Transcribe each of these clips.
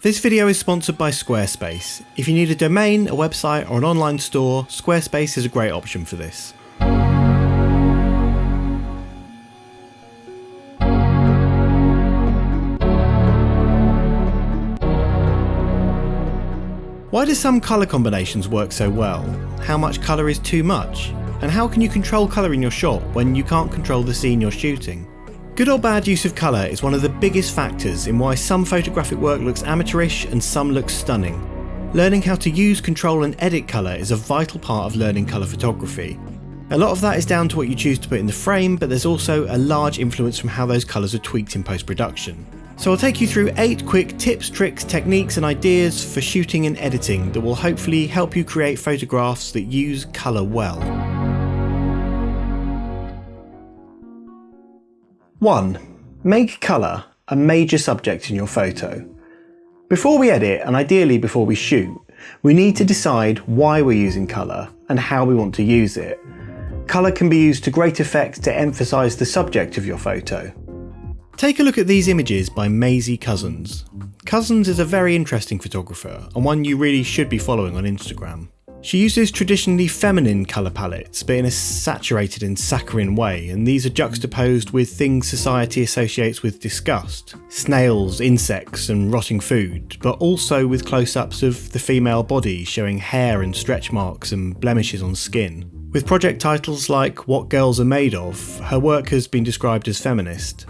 This video is sponsored by Squarespace. If you need a domain, a website or an online store, Squarespace is a great option for this. Why do some colour combinations work so well? How much colour is too much? And how can you control colour in your shot when you can't control the scene you're shooting? Good or bad use of colour is one of the biggest factors in why some photographic work looks amateurish and some looks stunning. Learning how to use, control and edit colour is a vital part of learning colour photography. A lot of that is down to what you choose to put in the frame, but there's also a large influence from how those colours are tweaked in post-production. So I'll take you through 8 quick tips, tricks, techniques and ideas for shooting and editing that will hopefully help you create photographs that use colour well. 1. Make colour a major subject in your photo. Before we edit, and ideally before we shoot, we need to decide why we're using colour and how we want to use it. Colour can be used to great effect to emphasise the subject of your photo. Take a look at these images by Maisie Cousins. Cousins is a very interesting photographer and one you really should be following on Instagram. She uses traditionally feminine colour palettes, but in a saturated and saccharine way, and these are juxtaposed with things society associates with disgust. Snails, insects and rotting food, but also with close-ups of the female body showing hair and stretch marks and blemishes on skin. With project titles like What Girls Are Made Of, her work has been described as feminist.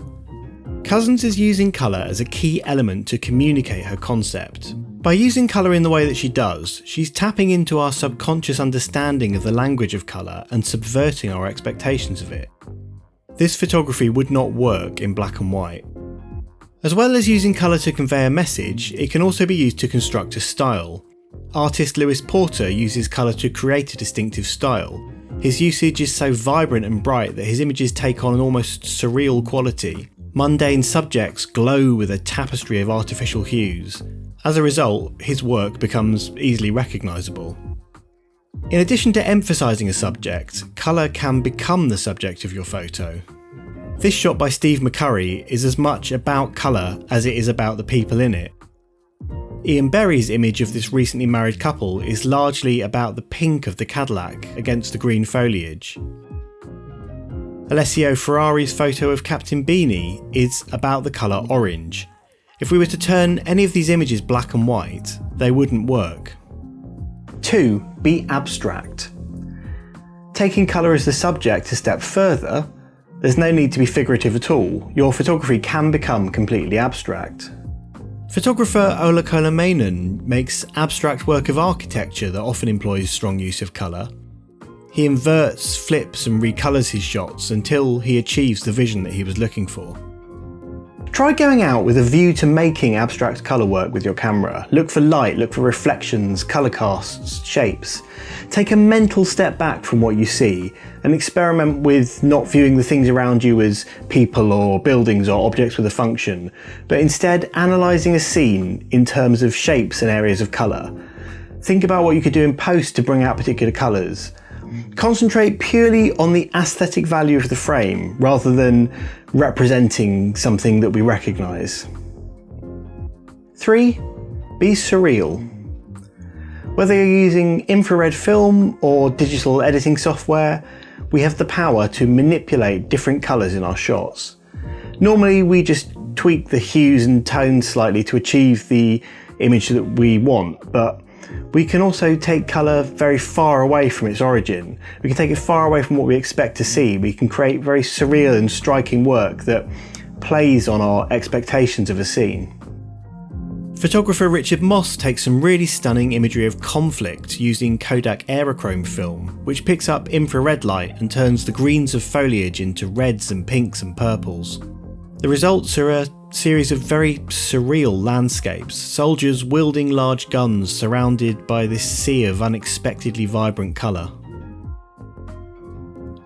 Cousins is using colour as a key element to communicate her concept. By using colour in the way that she does, she's tapping into our subconscious understanding of the language of colour and subverting our expectations of it. This photography would not work in black and white. As well as using colour to convey a message, it can also be used to construct a style. Artist Lewis Porter uses colour to create a distinctive style. His usage is so vibrant and bright that his images take on an almost surreal quality. Mundane subjects glow with a tapestry of artificial hues. As a result, his work becomes easily recognisable. In addition to emphasising a subject, colour can become the subject of your photo. This shot by Steve McCurry is as much about colour as it is about the people in it. Ian Berry's image of this recently married couple is largely about the pink of the Cadillac against the green foliage. Alessio Ferrari's photo of Captain Beanie is about the colour orange. If we were to turn any of these images black and white, they wouldn't work. 2. Be abstract. Taking colour as the subject a step further, there's no need to be figurative at all. Your photography can become completely abstract. Photographer Ola Kolamainen makes abstract work of architecture that often employs strong use of colour. He inverts, flips and recolours his shots until he achieves the vision that he was looking for. Try going out with a view to making abstract colour work with your camera. Look for light, look for reflections, colour casts, shapes. Take a mental step back from what you see and experiment with not viewing the things around you as people or buildings or objects with a function, but instead analysing a scene in terms of shapes and areas of colour. Think about what you could do in post to bring out particular colours. Concentrate purely on the aesthetic value of the frame rather than representing something that we recognise. 3. Be surreal. Whether you're using infrared film or digital editing software, we have the power to manipulate different colours in our shots. Normally we just tweak the hues and tones slightly to achieve the image that we want, but we can also take colour very far away from its origin. We can take it far away from what we expect to see. We can create very surreal and striking work that plays on our expectations of a scene. Photographer Richard Moss takes some really stunning imagery of conflict using Kodak Aerochrome film, which picks up infrared light and turns the greens of foliage into reds and pinks and purples. The results are a series of very surreal landscapes, soldiers wielding large guns surrounded by this sea of unexpectedly vibrant colour.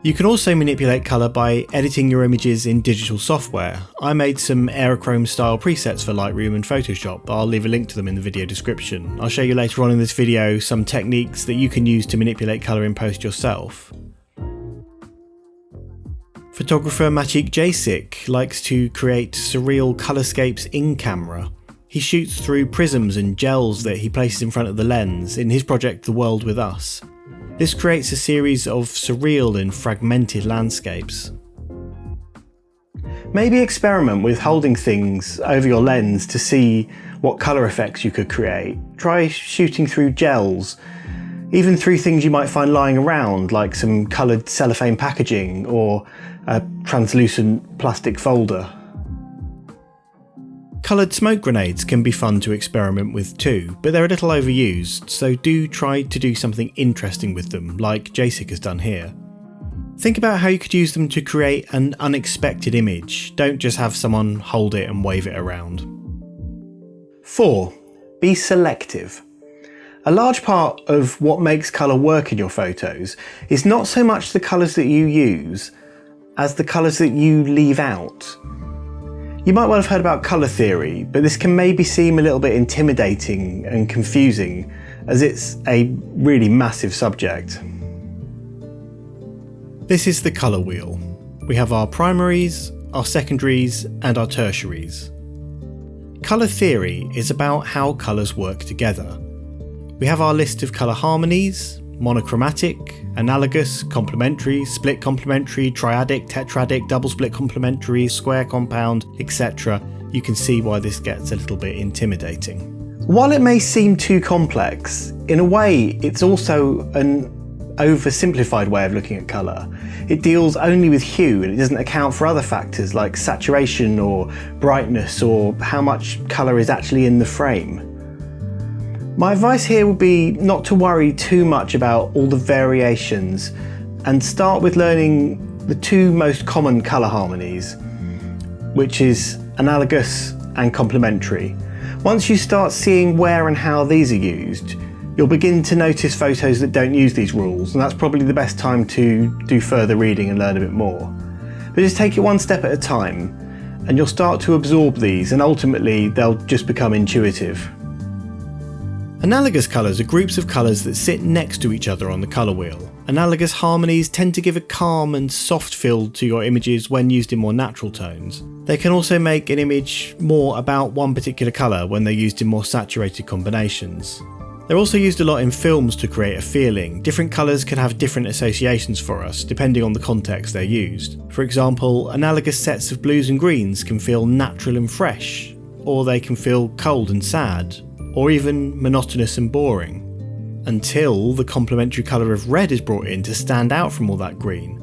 You can also manipulate colour by editing your images in digital software. I made some Aerochrome style presets for Lightroom and Photoshop, but I'll leave a link to them in the video description. I'll show you later on in this video some techniques that you can use to manipulate colour in post yourself. Photographer Maciek Jasik likes to create surreal colorscapes in camera. He shoots through prisms and gels that he places in front of the lens in his project The World With Us. This creates a series of surreal and fragmented landscapes. Maybe experiment with holding things over your lens to see what colour effects you could create. Try shooting through gels, even through things you might find lying around, like some coloured cellophane packaging or a translucent plastic folder. Coloured smoke grenades can be fun to experiment with too, but they're a little overused, so do try to do something interesting with them, like JSIC has done here. Think about how you could use them to create an unexpected image. Don't just have someone hold it and wave it around. 4. Be selective. A large part of what makes colour work in your photos is not so much the colours that you use, as the colours that you leave out. You might well have heard about colour theory, but this can maybe seem a little bit intimidating and confusing, as it's a really massive subject. This is the colour wheel. We have our primaries, our secondaries, and our tertiaries. Colour theory is about how colours work together. We have our list of colour harmonies: monochromatic, analogous, complementary, split complementary, triadic, tetradic, double split complementary, square compound, etc. You can see why this gets a little bit intimidating. While it may seem too complex, in a way it's also an oversimplified way of looking at colour. It deals only with hue and it doesn't account for other factors like saturation or brightness or how much colour is actually in the frame. My advice here would be not to worry too much about all the variations and start with learning the two most common colour harmonies, which is analogous and complementary. Once you start seeing where and how these are used, you'll begin to notice photos that don't use these rules, and that's probably the best time to do further reading and learn a bit more. But just take it one step at a time, and you'll start to absorb these, and ultimately they'll just become intuitive. Analogous colours are groups of colours that sit next to each other on the colour wheel. Analogous harmonies tend to give a calm and soft feel to your images when used in more natural tones. They can also make an image more about one particular colour when they're used in more saturated combinations. They're also used a lot in films to create a feeling. Different colours can have different associations for us, depending on the context they're used. For example, analogous sets of blues and greens can feel natural and fresh, or they can feel cold and sad, or even monotonous and boring. Until the complementary colour of red is brought in to stand out from all that green.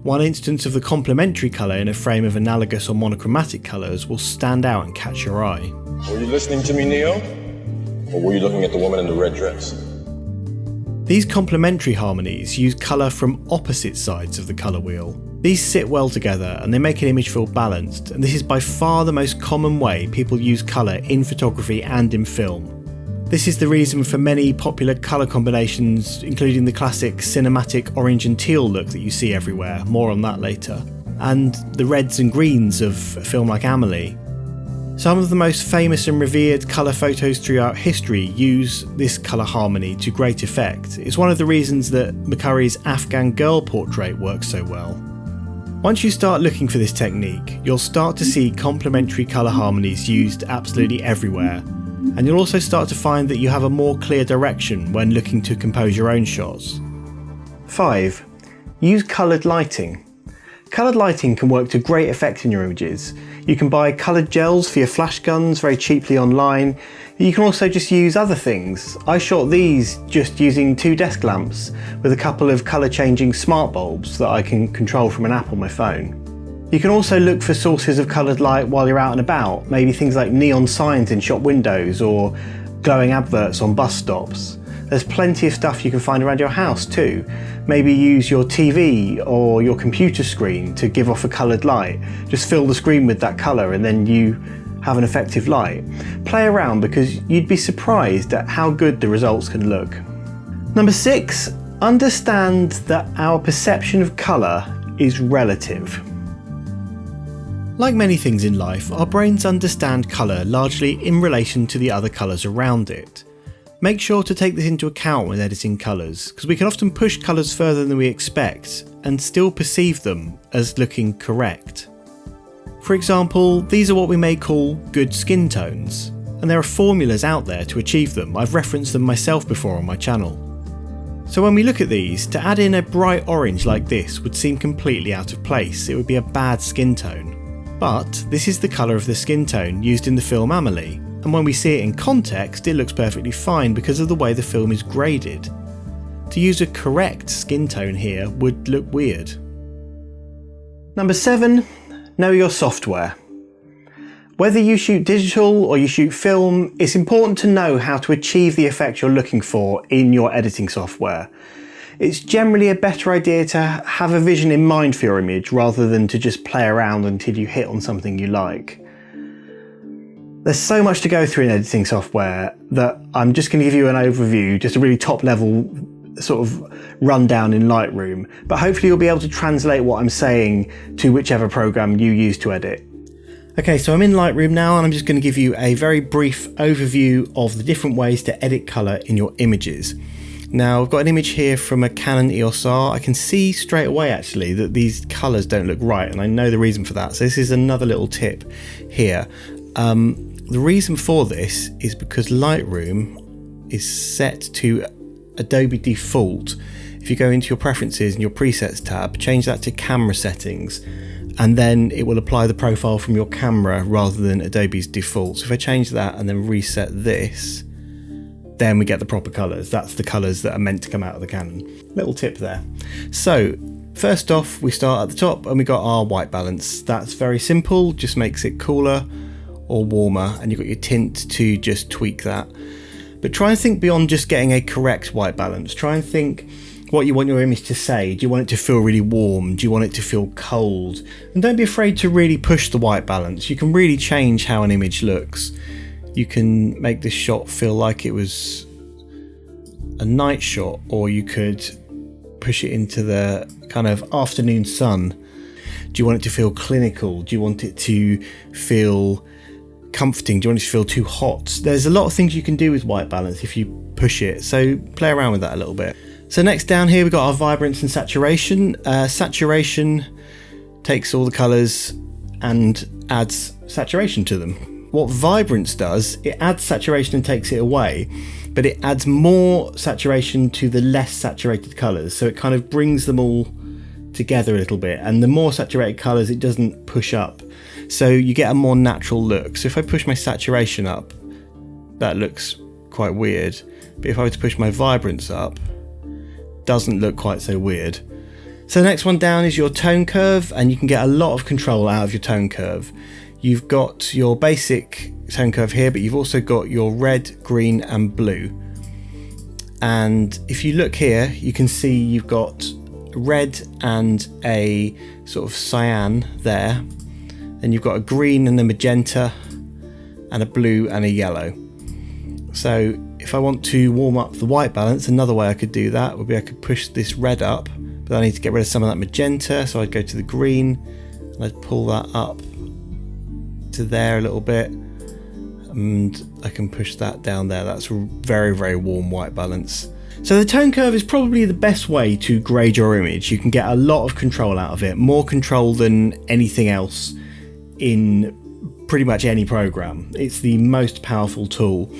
One instance of the complementary colour in a frame of analogous or monochromatic colours will stand out and catch your eye. Were you listening to me, Neo? Or were you looking at the woman in the red dress? These complementary harmonies use colour from opposite sides of the colour wheel. These sit well together and they make an image feel balanced, and this is by far the most common way people use colour in photography and in film. This is the reason for many popular colour combinations, including the classic cinematic orange and teal look that you see everywhere, more on that later, and the reds and greens of a film like Amelie. Some of the most famous and revered colour photos throughout history use this colour harmony to great effect. It's one of the reasons that McCurry's Afghan girl portrait works so well. Once you start looking for this technique, you'll start to see complementary colour harmonies used absolutely everywhere, and you'll also start to find that you have a more clear direction when looking to compose your own shots. 5. Use coloured lighting. Coloured lighting can work to great effect in your images. You can buy coloured gels for your flash guns very cheaply online. You can also just use other things. I shot these just using 2 desk lamps with a couple of colour changing smart bulbs that I can control from an app on my phone. You can also look for sources of coloured light while you're out and about, maybe things like neon signs in shop windows or glowing adverts on bus stops. There's plenty of stuff you can find around your house too. Maybe use your TV or your computer screen to give off a coloured light. Just fill the screen with that colour and then you have an effective light. Play around because you'd be surprised at how good the results can look. Number 6, understand that our perception of colour is relative. Like many things in life, our brains understand colour largely in relation to the other colours around it. Make sure to take this into account when editing colours, because we can often push colours further than we expect and still perceive them as looking correct. For example, these are what we may call good skin tones. and there are formulas out there to achieve them. I've referenced them myself before on my channel. So when we look at these, to add in a bright orange like this would seem completely out of place. It would be a bad skin tone. But this is the colour of the skin tone used in the film Amelie, and when we see it in context it looks perfectly fine because of the way the film is graded. To use a correct skin tone here would look weird. Number 7, know your software. Whether you shoot digital or you shoot film, it's important to know how to achieve the effect you're looking for in your editing software. It's generally a better idea to have a vision in mind for your image rather than to just play around until you hit on something you like. There's so much to go through in editing software that I'm just going to give you an overview, just a really top level sort of rundown in Lightroom, but hopefully you'll be able to translate what I'm saying to whichever program you use to edit. Okay, so I'm in Lightroom now and I'm just going to give you a very brief overview of the different ways to edit colour in your images. Now I've got an image here from a Canon EOS R. I can see straight away actually that these colours don't look right, and I know the reason for that. So this is another little tip here. The reason for this is because Lightroom is set to Adobe default. If you go into your preferences and your presets tab, change that to camera settings, and then it will apply the profile from your camera rather than Adobe's default. So if I change that and then reset this, then we get the proper colours. That's the colours that are meant to come out of the Canon. Little tip there. So first off, we start at the top and we got our white balance. That's very simple, just makes it cooler or warmer, and you've got your tint to just tweak that. But try and think beyond just getting a correct white balance. Try and think what you want your image to say. Do you want it to feel really warm? Do you want it to feel cold? And don't be afraid to really push the white balance. You can really change how an image looks. You can make this shot feel like it was a night shot, or you could push it into the kind of afternoon sun. Do you want it to feel clinical? Do you want it to feel comforting? Do you want it to feel too hot? There's a lot of things you can do with white balance if you push it, so play around with that a little bit. So next down here we've got our vibrance and saturation. Saturation takes all the colours and adds saturation to them. What vibrance does, it adds saturation and takes it away, but it adds more saturation to the less saturated colours, so it kind of brings them all together a little bit, and the more saturated colours it doesn't push up, so you get a more natural look. So if I push my saturation up, that looks quite weird, but if I were to push my vibrance up, it doesn't look quite so weird. So the next one down is your tone curve, and you can get a lot of control out of your tone curve. You've got your basic tone curve here, but you've also got your red, green and blue. And if you look here, you can see you've got red and a sort of cyan there. Then you've got a green and a magenta and a blue and a yellow. So if I want to warm up the white balance, another way I could do that would be I could push this red up, but I need to get rid of some of that magenta. So I'd go to the green and I'd pull that up to there a little bit, and I can push that down there. That's a very, very warm white balance. So the tone curve is probably the best way to grade your image. You can get a lot of control out of it, more control than anything else in pretty much any program. It's the most powerful tool.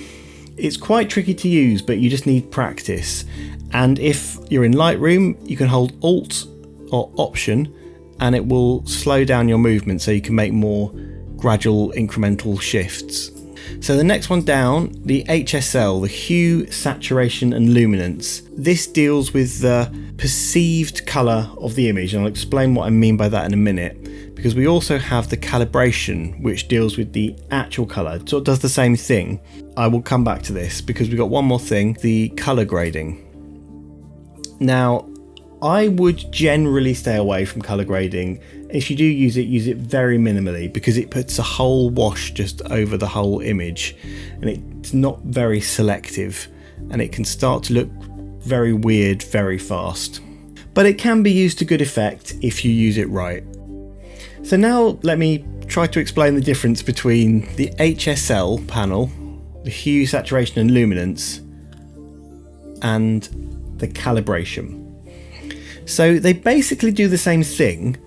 It's quite tricky to use, but you just need practice. And if you're in Lightroom, you can hold Alt or Option and it will slow down your movement so you can make more gradual incremental shifts. So the next one down, the HSL, the hue, saturation and luminance. This deals with the perceived colour of the image, and I'll explain what I mean by that in a minute, because we also have the calibration, which deals with the actual colour, so it does the same thing. I will come back to this because we've got one more thing, the colour grading. Now, I would generally stay away from colour grading. If you do use it very minimally, because it puts a whole wash just over the whole image and it's not very selective and it can start to look very weird very fast. But it can be used to good effect if you use it right. So now let me try to explain the difference between the HSL panel, the hue, saturation and luminance, and the calibration. So they basically do the same thing,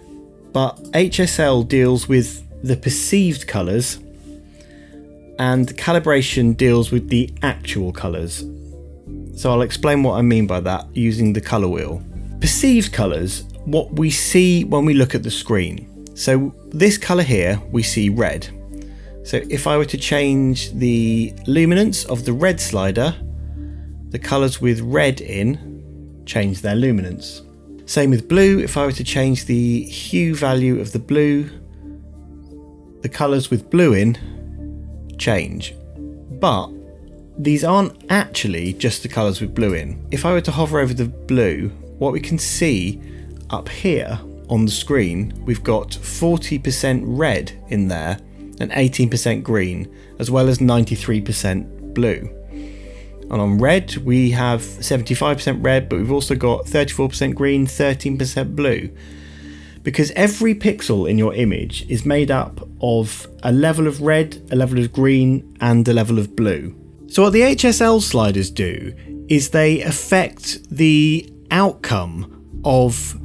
but HSL deals with the perceived colours and calibration deals with the actual colours. So I'll explain what I mean by that using the colour wheel. Perceived colours, what we see when we look at the screen. So this colour here, we see red. So if I were to change the luminance of the red slider, the colours with red in change their luminance. Same with blue, if I were to change the hue value of the blue, the colours with blue in change. But these aren't actually just the colours with blue in. If I were to hover over the blue, what we can see up here on the screen, we've got 40% red in there and 18% green, as well as 93% blue. And on red, we have 75% red, but we've also got 34% green, 13% blue. Because every pixel in your image is made up of a level of red, a level of green, and a level of blue. So what the HSL sliders do is they affect the outcome of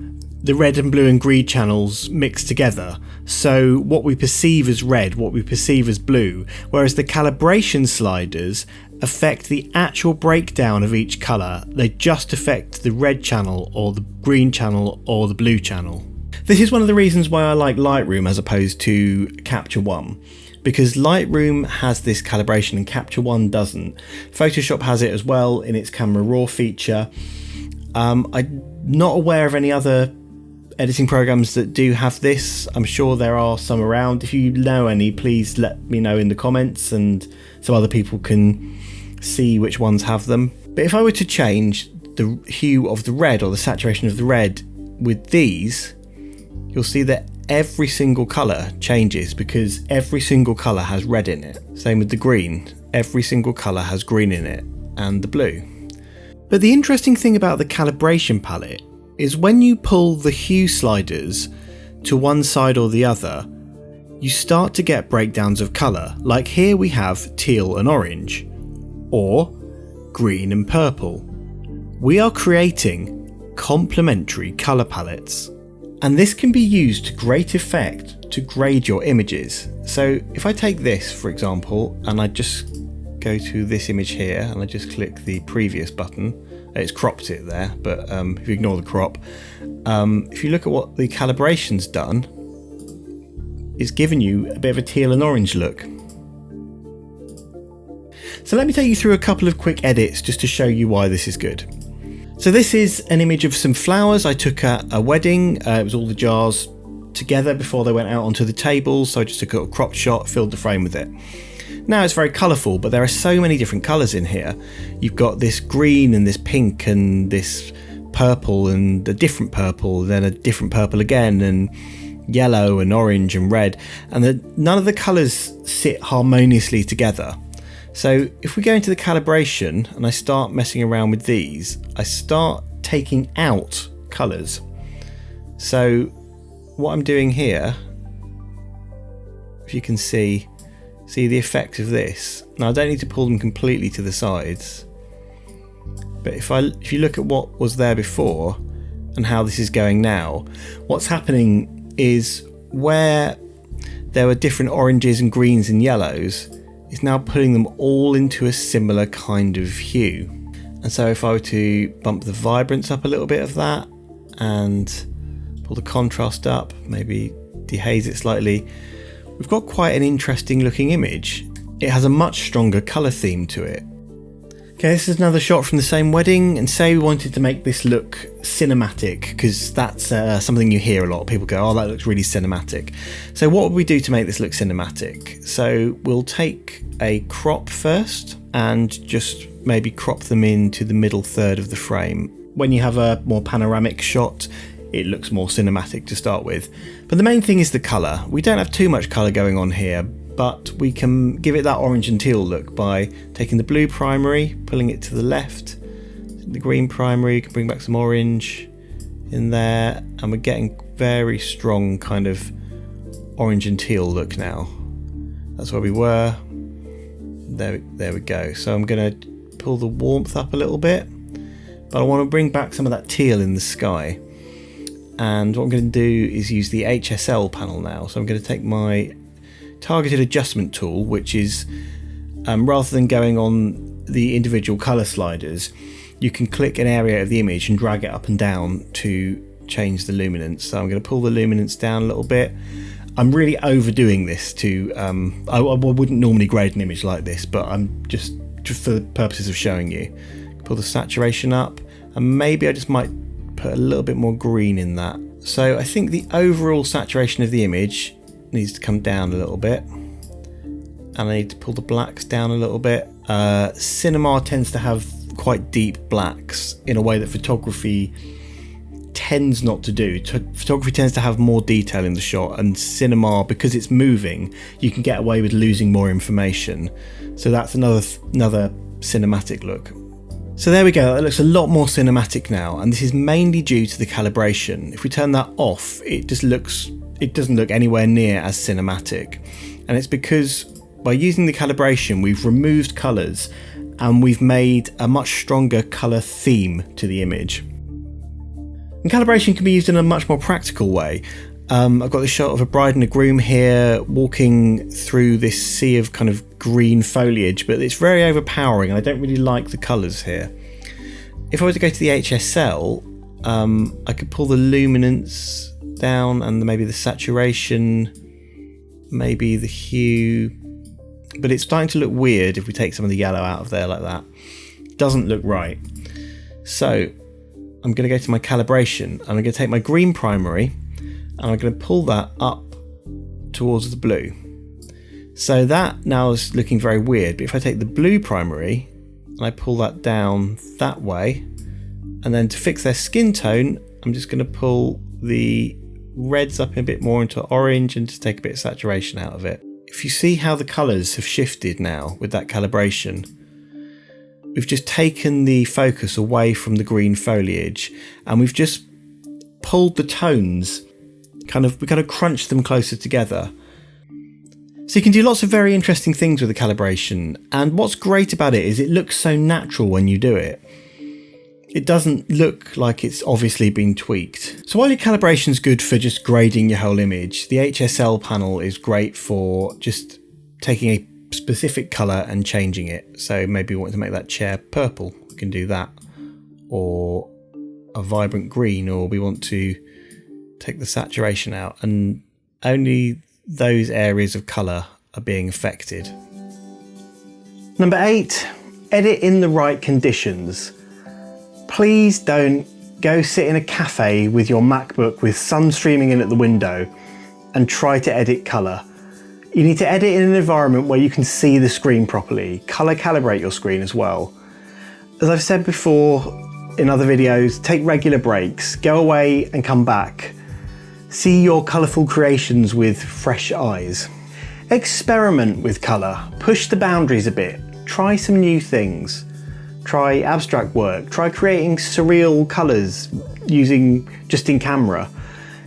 the red and blue and green channels mixed together. So what we perceive as red, what we perceive as blue, whereas the calibration sliders affect the actual breakdown of each colour. They just affect the red channel or the green channel or the blue channel. This is one of the reasons why I like Lightroom as opposed to Capture One, because Lightroom has this calibration and Capture One doesn't. Photoshop has it as well in its Camera Raw feature. I'm not aware of any other editing programs that do have this. I'm sure there are some around. If you know any, please let me know in the comments and so other people can see which ones have them. But if I were to change the hue of the red or the saturation of the red with these, you'll see that every single colour changes because every single colour has red in it. Same with the green. Every single colour has green in it, and the blue. But the interesting thing about the calibration palette is when you pull the hue sliders to one side or the other, you start to get breakdowns of colour. Like here we have teal and orange, or green and purple. We are creating complementary colour palettes. And this can be used to great effect to grade your images. So if I take this, for example, and I just go to this image here and I just click the previous button, it's cropped it there, but if you ignore the crop, if you look at what the calibration's done, it's given you a bit of a teal and orange look. So let me take you through a couple of quick edits just to show you why this is good. So this is an image of some flowers I took at a wedding. It was all the jars together before they went out onto the table, so I just took a cropped shot, filled the frame with it. Now it's very colourful, but there are so many different colours in here. You've got this green and this pink and this purple and a different purple, then a different purple again, and yellow and orange and red, and none of the colours sit harmoniously together. So if we go into the calibration and I start messing around with these, I start taking out colours. So what I'm doing here, if you can see the effect of this. Now I don't need to pull them completely to the sides, but if you look at what was there before and how this is going now, what's happening is where there were different oranges and greens and yellows, it's now putting them all into a similar kind of hue. And so if I were to bump the vibrance up a little bit of that and pull the contrast up, maybe dehaze it slightly, we've got quite an interesting looking image. It has a much stronger colour theme to it. Okay, this is another shot from the same wedding, and say we wanted to make this look cinematic, because that's something you hear a lot. People go, oh, that looks really cinematic. So what would we do to make this look cinematic? So we'll take a crop first and just maybe crop them into the middle third of the frame. When you have a more panoramic shot, it looks more cinematic to start with. But the main thing is the colour. We don't have too much colour going on here, but we can give it that orange and teal look by taking the blue primary, pulling it to the left, the green primary, can bring back some orange in there, and we're getting very strong kind of orange and teal look now. That's where we were. There we go. So I'm going to pull the warmth up a little bit, but I want to bring back some of that teal in the sky. And what I'm going to do is use the HSL panel now. So I'm going to take my targeted adjustment tool, which is rather than going on the individual colour sliders, you can click an area of the image and drag it up and down to change the luminance. So I'm going to pull the luminance down a little bit. I'm really overdoing this to, I wouldn't normally grade an image like this, but I'm just for the purposes of showing you. Pull the saturation up, and maybe I just might put a little bit more green in that. So I think the overall saturation of the image needs to come down a little bit, and I need to pull the blacks down a little bit. Cinema tends to have quite deep blacks in a way that photography tends not to do. Photography tends to have more detail in the shot, and cinema, because it's moving, you can get away with losing more information. So that's another cinematic look. So there we go, it looks a lot more cinematic now, and this is mainly due to the calibration. If we turn that off, it doesn't look anywhere near as cinematic. And it's because by using the calibration, we've removed colours and we've made a much stronger colour theme to the image. And calibration can be used in a much more practical way. I've got this shot of a bride and a groom here walking through this sea of kind of green foliage, but it's very overpowering and I don't really like the colours here. If I were to go to the HSL, I could pull the luminance down and maybe the saturation, maybe the hue, but it's starting to look weird if we take some of the yellow out of there like that. It doesn't look right. So I'm going to go to my calibration and I'm going to take my green primary and I'm going to pull that up towards the blue. So that now is looking very weird, but if I take the blue primary and I pull that down that way, and then to fix their skin tone, I'm just going to pull the reds up a bit more into orange and just take a bit of saturation out of it. If you see how the colours have shifted now with that calibration, we've just taken the focus away from the green foliage and we've just pulled the tones, we kind of crunched them closer together. So you can do lots of very interesting things with the calibration, and what's great about it is it looks so natural when you do it. It doesn't look like it's obviously been tweaked. So while your calibration's good for just grading your whole image, the HSL panel is great for just taking a specific colour and changing it. So maybe we want to make that chair purple, we can do that, or a vibrant green, or we want to take the saturation out, and only those areas of colour are being affected. Number 8, edit in the right conditions. Please don't go sit in a cafe with your MacBook with sun streaming in at the window and try to edit colour. You need to edit in an environment where you can see the screen properly. Colour calibrate your screen as well. As I've said before in other videos, take regular breaks, go away and come back. See your colourful creations with fresh eyes. Experiment with colour, push the boundaries a bit, try some new things. Try abstract work, try creating surreal colours using just in camera.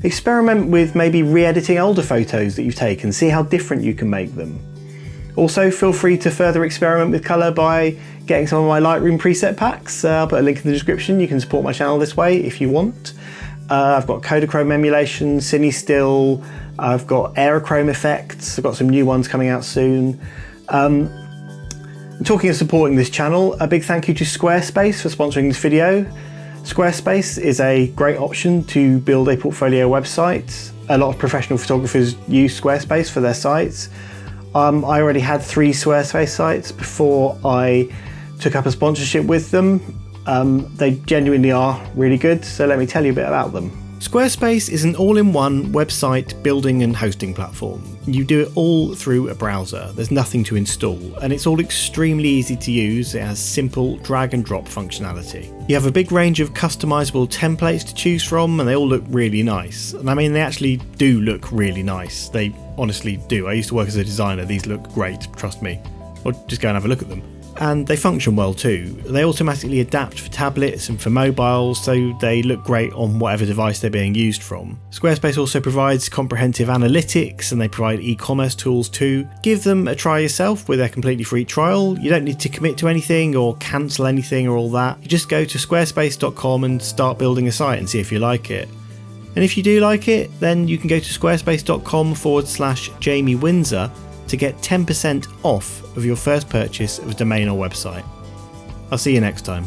Experiment with maybe re-editing older photos that you've taken, see how different you can make them. Also feel free to further experiment with colour by getting some of my Lightroom preset packs. I'll put a link in the description, you can support my channel this way if you want. I've got Kodachrome emulation, Cine Still, I've got Aerochrome effects, I've got some new ones coming out soon. Talking of supporting this channel, a big thank you to Squarespace for sponsoring this video. Squarespace is a great option to build a portfolio website. A lot of professional photographers use Squarespace for their sites. I already had 3 Squarespace sites before I took up a sponsorship with them. They genuinely are really good, so let me tell you a bit about them. Squarespace is an all-in-one website building and hosting platform. You do it all through a browser, there's nothing to install, and it's all extremely easy to use. It has simple drag and drop functionality. You have a big range of customizable templates to choose from, and they all look really nice. And I mean, they actually do look really nice. They honestly do. I used to work as a designer, these look great, trust me. Or just go and have a look at them. And they function well too. They automatically adapt for tablets and for mobiles, so they look great on whatever device they're being used from. Squarespace also provides comprehensive analytics, and they provide e-commerce tools too. Give them a try yourself with their completely free trial. You don't need to commit to anything or cancel anything or all that. You just go to squarespace.com and start building a site and see if you like it. And if you do like it, then you can go to squarespace.com/Jamie Windsor to get 10% off of your first purchase of a domain or website. I'll see you next time.